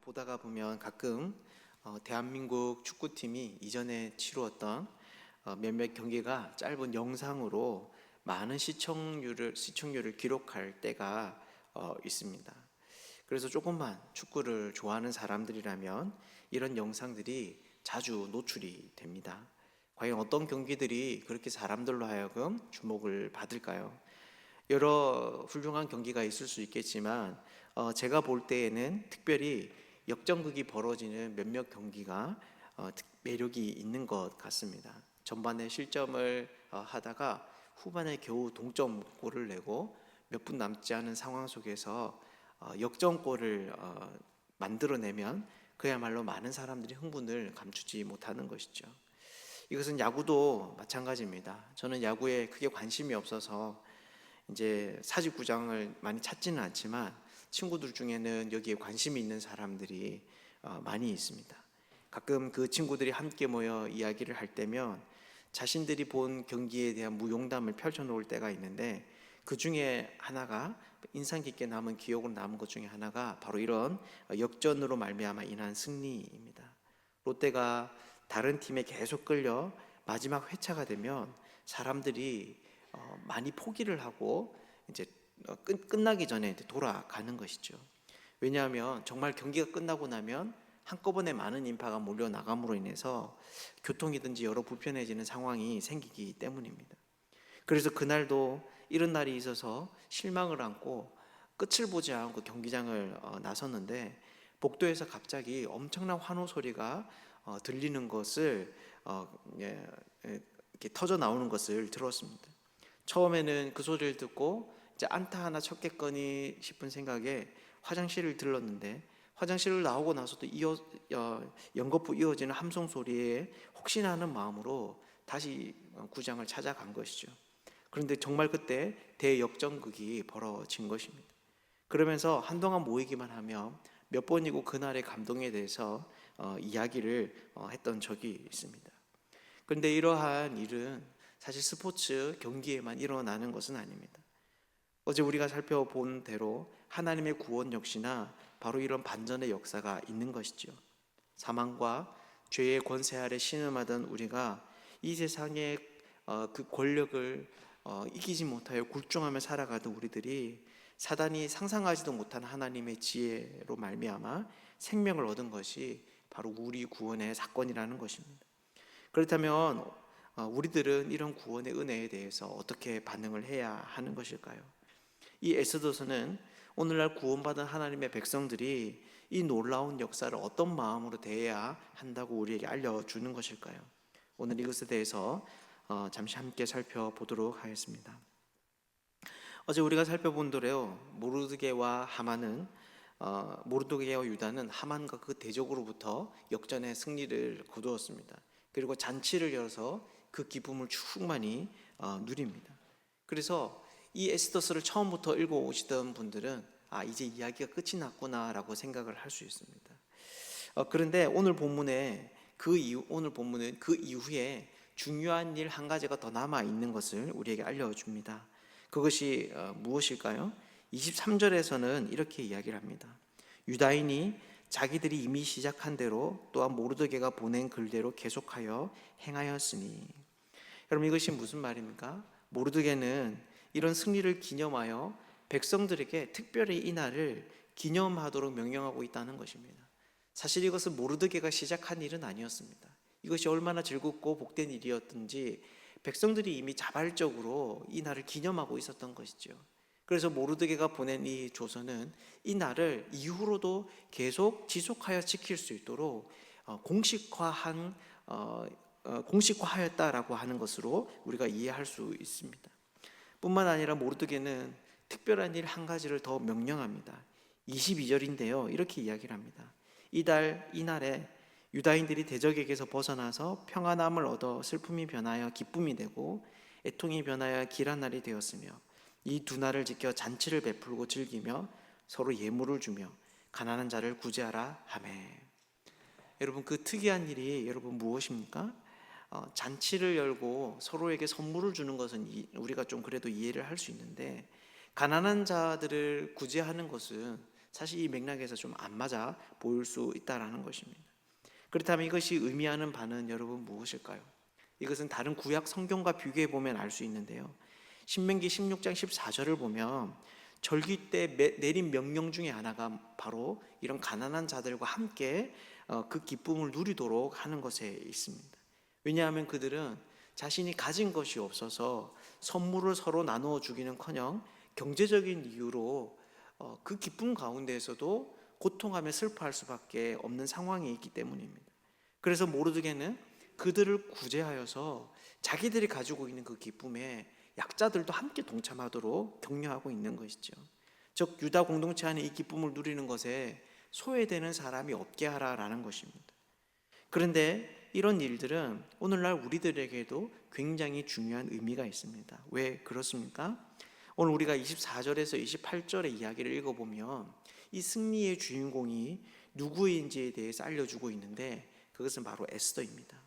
보다가 보면 가끔 대한민국 축구팀이 이전에 치루었던 몇몇 경기가 짧은 영상으로 많은 시청률을 기록할 때가 있습니다. 그래서 조금만 축구를 좋아하는 사람들이라면 이런 영상들이 자주 노출이 됩니다. 과연 어떤 경기들이 그렇게 사람들로 하여금 주목을 받을까요? 여러 훌륭한 경기가 있을 수 있겠지만 제가 볼 때에는 특별히 역전극이 벌어지는 몇몇 경기가 매력이 있는 것 같습니다. 전반에 실점을 하다가 후반에 겨우 동점골을 내고 몇 분 남지 않은 상황 속에서 역전골을 만들어내면 그야말로 많은 사람들이 흥분을 감추지 못하는 것이죠. 이것은 야구도 마찬가지입니다. 저는 야구에 크게 관심이 없어서 이제 사직구장을 많이 찾지는 않지만 친구들 중에는 여기에 관심이 있는 사람들이 많이 있습니다. 가끔 그 친구들이 함께 모여 이야기를 할 때면 자신들이 본 경기에 대한 무용담을 펼쳐놓을 때가 있는데, 그 중에 하나가 인상 깊게 남은 기억으로 남은 것 중에 하나가 바로 이런 역전으로 말미암아 인한 승리입니다. 롯데가 다른 팀에 계속 끌려 마지막 회차가 되면 사람들이 많이 포기를 하고 이제 끝나기 전에 이제 돌아가는 것이죠. 왜냐하면 정말 경기가 끝나고 나면 한꺼번에 많은 인파가 몰려 나감으로 인해서 교통이든지 여러 불편해지는 상황이 생기기 때문입니다. 그래서 그날도 이런 날이 있어서 실망을 안고 끝을 보지 않고 경기장을 나섰는데, 복도에서 갑자기 엄청난 환호 소리가 들리는 것을 이렇게 터져 나오는 것을 들었습니다. 처음에는 그 소리를 듣고 이제 안타 하나 쳤겠거니 싶은 생각에 화장실을 들렀는데, 화장실을 나오고 나서도 연거푸 이어지는 함성 소리에 혹시나 하는 마음으로 다시 구장을 찾아간 것이죠. 그런데 정말 그때 대역전극이 벌어진 것입니다. 그러면서 한동안 모이기만 하며 몇 번이고 그날의 감동에 대해서 이야기를 했던 적이 있습니다. 그런데 이러한 일은 사실 스포츠 경기에만 일어나는 것은 아닙니다. 어제 우리가 살펴본 대로 하나님의 구원 역시나 바로 이런 반전의 역사가 있는 것이죠. 사망과 죄의 권세 아래 신음하던 우리가 이 세상의 그 권력을 이기지 못하여 굴종하며 살아가던 우리들이 사단이 상상하지도 못한 하나님의 지혜로 말미암아 생명을 얻은 것이 바로 우리 구원의 사건이라는 것입니다. 그렇다면 우리들은 이런 구원의 은혜에 대해서 어떻게 반응을 해야 하는 것일까요? 이 에스더서는 오늘날 구원받은 하나님의 백성들이 이 놀라운 역사를 어떤 마음으로 대해야 한다고 우리에게 알려주는 것일까요? 오늘 이것에 대해서 잠시 함께 살펴보도록 하겠습니다. 어제 우리가 살펴본 대로 모르드게와 유다는 하만과 그 대적으로부터 역전의 승리를 거두었습니다. 그리고 잔치를 열어서 그 기쁨을 충만히 누립니다. 그래서 이 에스더서를 처음부터 읽어오시던 분들은 이제 이야기가 끝이 났구나라고 생각을 할 수 있습니다. 그런데 오늘 본문은 그 이후에 중요한 일 한 가지가 더 남아 있는 것을 우리에게 알려줍니다. 그것이 무엇일까요? 23절에서는 이렇게 이야기를 합니다. 유다인이 자기들이 이미 시작한 대로 또한 모르드게가 보낸 글대로 계속하여 행하였으니. 여러분, 이것이 무슨 말입니까? 모르드게는 이런 승리를 기념하여 백성들에게 특별히 이 날을 기념하도록 명령하고 있다는 것입니다. 사실 이것은 모르드게가 시작한 일은 아니었습니다. 이것이 얼마나 즐겁고 복된 일이었든지 백성들이 이미 자발적으로 이 날을 기념하고 있었던 것이죠. 그래서 모르드게가 보낸 이 조서는 이 날을 이후로도 계속 지속하여 지킬 수 있도록 공식화하였다라고 하는 것으로 우리가 이해할 수 있습니다. 뿐만 아니라 모르드게는 특별한 일 한 가지를 더 명령합니다. 22절인데요, 이렇게 이야기를 합니다. 이날에 유다인들이 대적에게서 벗어나서 평안함을 얻어 슬픔이 변하여 기쁨이 되고 애통이 변하여 길한 날이 되었으며, 이 두 날을 지켜 잔치를 베풀고 즐기며 서로 예물을 주며 가난한 자를 구제하라 하매. 여러분, 그 특이한 일이 여러분 무엇입니까? 잔치를 열고 서로에게 선물을 주는 것은 우리가 좀 그래도 이해를 할 수 있는데, 가난한 자들을 구제하는 것은 사실 이 맥락에서 좀 안 맞아 보일 수 있다라는 것입니다. 그렇다면 이것이 의미하는 바는 여러분 무엇일까요? 이것은 다른 구약 성경과 비교해 보면 알 수 있는데요. 신명기 16장 14절을 보면 절기 때 내린 명령 중에 하나가 바로 이런 가난한 자들과 함께 그 기쁨을 누리도록 하는 것에 있습니다. 왜냐하면 그들은 자신이 가진 것이 없어서 선물을 서로 나누어 주기는커녕 경제적인 이유로 그 기쁨 가운데에서도 고통하며 슬퍼할 수밖에 없는 상황이 있기 때문입니다. 그래서 모르드게는 그들을 구제하여서 자기들이 가지고 있는 그 기쁨에 약자들도 함께 동참하도록 격려하고 있는 것이죠. 즉 유다 공동체 안에 이 기쁨을 누리는 것에 소외되는 사람이 없게 하라라는 것입니다. 그런데 이런 일들은 오늘날 우리들에게도 굉장히 중요한 의미가 있습니다. 왜 그렇습니까? 오늘 우리가 24절에서 28절의 이야기를 읽어보면 이 승리의 주인공이 누구인지에 대해서 알려주고 있는데 그것은 바로 에스더입니다.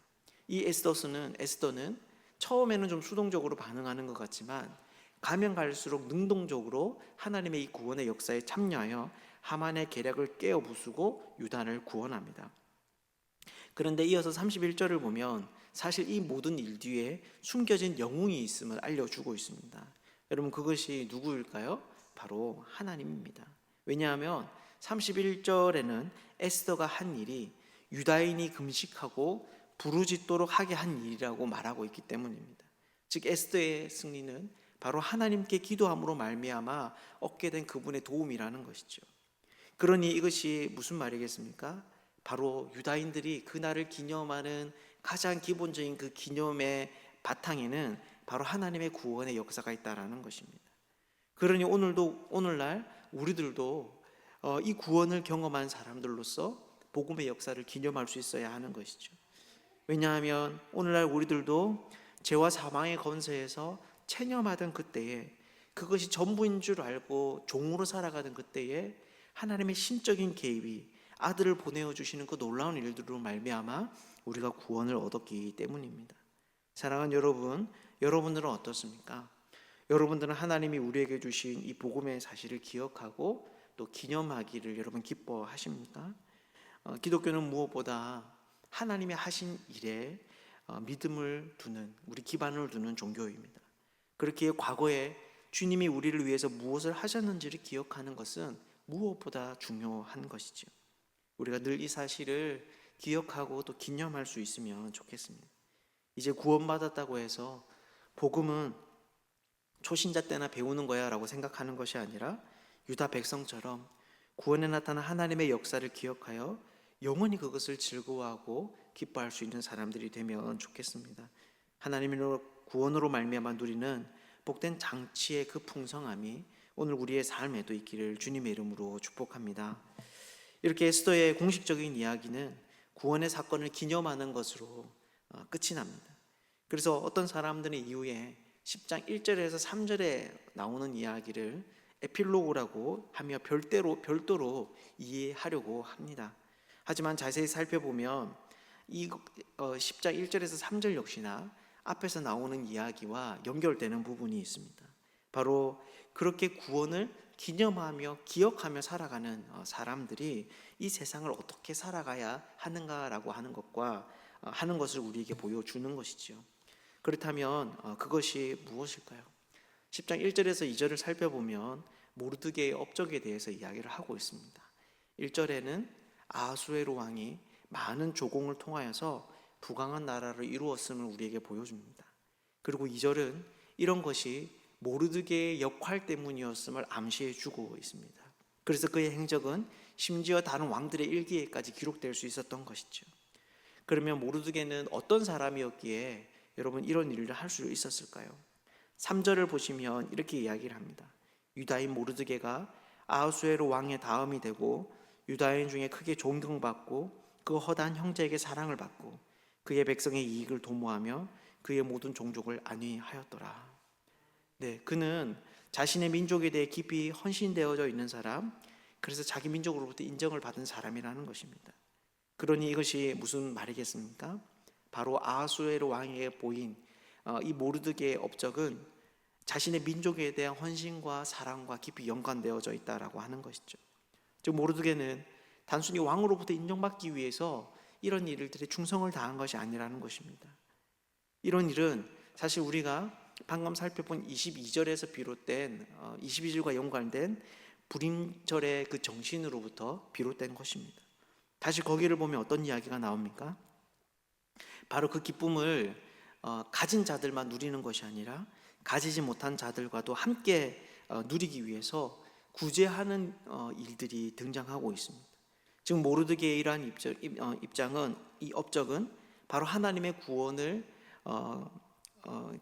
이 에스더는 처음에는 좀 수동적으로 반응하는 것 같지만 가면 갈수록 능동적으로 하나님의 이 구원의 역사에 참여하여 하만의 계략을 깨어 부수고 유다를 구원합니다. 그런데 이어서 31절을 보면 사실 이 모든 일 뒤에 숨겨진 영웅이 있음을 알려주고 있습니다. 여러분 그것이 누구일까요? 바로 하나님입니다. 왜냐하면 31절에는 에스더가 한 일이 유다인이 금식하고 부르짖도록 하게 한 일이라고 말하고 있기 때문입니다. 즉 에스더의 승리는 바로 하나님께 기도함으로 말미암아 얻게 된 그분의 도움이라는 것이죠. 그러니 이것이 무슨 말이겠습니까? 바로 유다인들이 그날을 기념하는 가장 기본적인 그 기념의 바탕에는 바로 하나님의 구원의 역사가 있다라는 것입니다. 그러니 오늘날 우리들도 이 구원을 경험한 사람들로서 복음의 역사를 기념할 수 있어야 하는 것이죠. 왜냐하면 오늘날 우리들도 죄와 사망의 권세에서 체념하던 그때에 그것이 전부인 줄 알고 종으로 살아가던 그때에 하나님의 신적인 개입이 아들을 보내어 주시는 그 놀라운 일들로 말미암아 우리가 구원을 얻었기 때문입니다. 사랑하는 여러분, 여러분들은 어떻습니까? 여러분들은 하나님이 우리에게 주신 이 복음의 사실을 기억하고 또 기념하기를 여러분 기뻐하십니까? 기독교는 무엇보다 하나님이 하신 일에 믿음을 두는, 우리 기반을 두는 종교입니다. 그렇기에 과거에 주님이 우리를 위해서 무엇을 하셨는지를 기억하는 것은 무엇보다 중요한 것이죠. 우리가 늘 이 사실을 기억하고 또 기념할 수 있으면 좋겠습니다. 이제 구원받았다고 해서 복음은 초신자 때나 배우는 거야 라고 생각하는 것이 아니라 유다 백성처럼 구원에 나타난 하나님의 역사를 기억하여 영원히 그것을 즐거워하고 기뻐할 수 있는 사람들이 되면 좋겠습니다. 하나님의 구원으로 말미암아 누리는 복된 장치의 그 풍성함이 오늘 우리의 삶에도 있기를 주님의 이름으로 축복합니다. 이렇게 에스더의 공식적인 이야기는 구원의 사건을 기념하는 것으로 끝이 납니다. 그래서 어떤 사람들은 이후에 10장 1절에서 3절에 나오는 이야기를 에필로그라고 하며 별도로 이해하려고 합니다. 하지만 자세히 살펴보면 이 10장 1절에서 3절 역시나 앞에서 나오는 이야기와 연결되는 부분이 있습니다. 바로 그렇게 구원을 기념하며 기억하며 살아가는 사람들이 이 세상을 어떻게 살아가야 하는가라고 하는 것을 우리에게 보여주는 것이죠. 그렇다면 그것이 무엇일까요? 10장 1절에서 2절을 살펴보면 모르드게의 업적에 대해서 이야기를 하고 있습니다. 1절에는 아하수에로 왕이 많은 조공을 통하여서 부강한 나라를 이루었음을 우리에게 보여줍니다. 그리고 2절은 이런 것이 모르드게의 역할 때문이었음을 암시해 주고 있습니다. 그래서 그의 행적은 심지어 다른 왕들의 일기에까지 기록될 수 있었던 것이죠. 그러면 모르드게는 어떤 사람이었기에 여러분 이런 일을 할 수 있었을까요? 3절을 보시면 이렇게 이야기를 합니다. 유다인 모르드게가 아하수에로 왕의 다음이 되고 유다인 중에 크게 존경받고 그 허다한 형제에게 사랑을 받고 그의 백성의 이익을 도모하며 그의 모든 종족을 안위하였더라. 네, 그는 자신의 민족에 대해 깊이 헌신되어져 있는 사람, 그래서 자기 민족으로부터 인정을 받은 사람이라는 것입니다. 그러니 이것이 무슨 말이겠습니까? 바로 아하수에로 왕에게 보인 이 모르드게의 업적은 자신의 민족에 대한 헌신과 사랑과 깊이 연관되어져 있다라고 하는 것이죠. 즉 모르드게는 단순히 왕으로부터 인정받기 위해서 이런 일들에 충성을 다한 것이 아니라는 것입니다. 이런 일은 사실 우리가 방금 살펴본 22절에서 비롯된 22절과 연관된 불임절의 그 정신으로부터 비롯된 것입니다. 다시 거기를 보면 어떤 이야기가 나옵니까? 바로 그 기쁨을 가진 자들만 누리는 것이 아니라 가지지 못한 자들과도 함께 누리기 위해서 구제하는 일들이 등장하고 있습니다. 즉 모르드게의 이러한 입장은, 이 업적은 바로 하나님의 구원을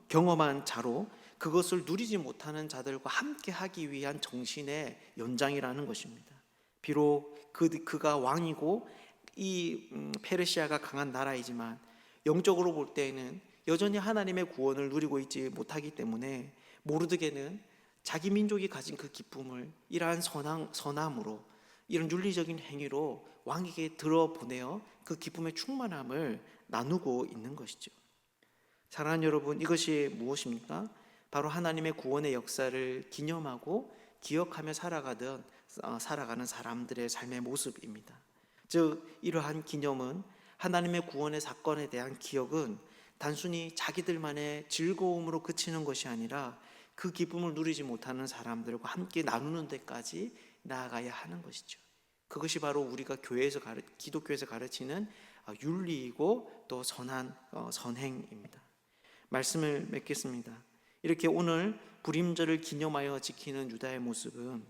경험한 자로 그것을 누리지 못하는 자들과 함께 하기 위한 정신의 연장이라는 것입니다. 비록 그가 왕이고 이 페르시아가 강한 나라이지만 영적으로 볼 때에는 여전히 하나님의 구원을 누리고 있지 못하기 때문에 모르드게는 자기 민족이 가진 그 기쁨을 이러한 선함으로, 이런 윤리적인 행위로 왕에게 들어보내어 그 기쁨의 충만함을 나누고 있는 것이죠. 사랑하는 여러분, 이것이 무엇입니까? 바로 하나님의 구원의 역사를 기념하고 기억하며 살아가는 사람들의 삶의 모습입니다. 즉 이러한 기념은, 하나님의 구원의 사건에 대한 기억은 단순히 자기들만의 즐거움으로 그치는 것이 아니라 그 기쁨을 누리지 못하는 사람들과 함께 나누는 데까지 나아가야 하는 것이죠. 그것이 바로 우리가 기독교에서 가르치는 윤리이고 또 선한 선행입니다. 말씀을 맺겠습니다. 이렇게 오늘 불임절을 기념하여 지키는 유다의 모습은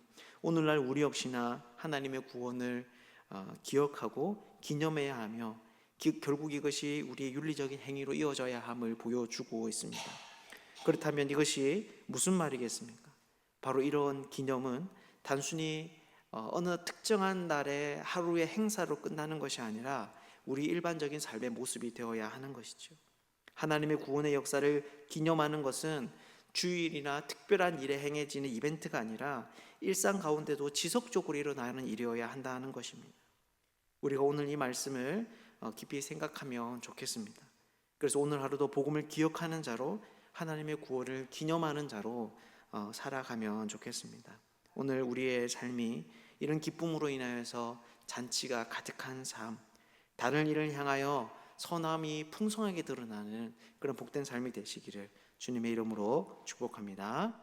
오늘날 우리 역시나 하나님의 구원을 기억하고 기념해야 하며, 결국 이것이 우리의 윤리적인 행위로 이어져야 함을 보여주고 있습니다. 그렇다면 이것이 무슨 말이겠습니까? 바로 이런 기념은 단순히 어느 특정한 날의 하루의 행사로 끝나는 것이 아니라 우리 일반적인 삶의 모습이 되어야 하는 것이죠. 하나님의 구원의 역사를 기념하는 것은 주일이나 특별한 일에 행해지는 이벤트가 아니라 일상 가운데도 지속적으로 일어나는 일이어야 한다는 것입니다. 우리가 오늘 이 말씀을 깊이 생각하면 좋겠습니다. 그래서 오늘 하루도 복음을 기억하는 자로, 하나님의 구원을 기념하는 자로 살아가면 좋겠습니다. 오늘 우리의 삶이 이런 기쁨으로 인하여서 잔치가 가득한 삶, 다른 일을 향하여 선함이 풍성하게 드러나는 그런 복된 삶이 되시기를 주님의 이름으로 축복합니다.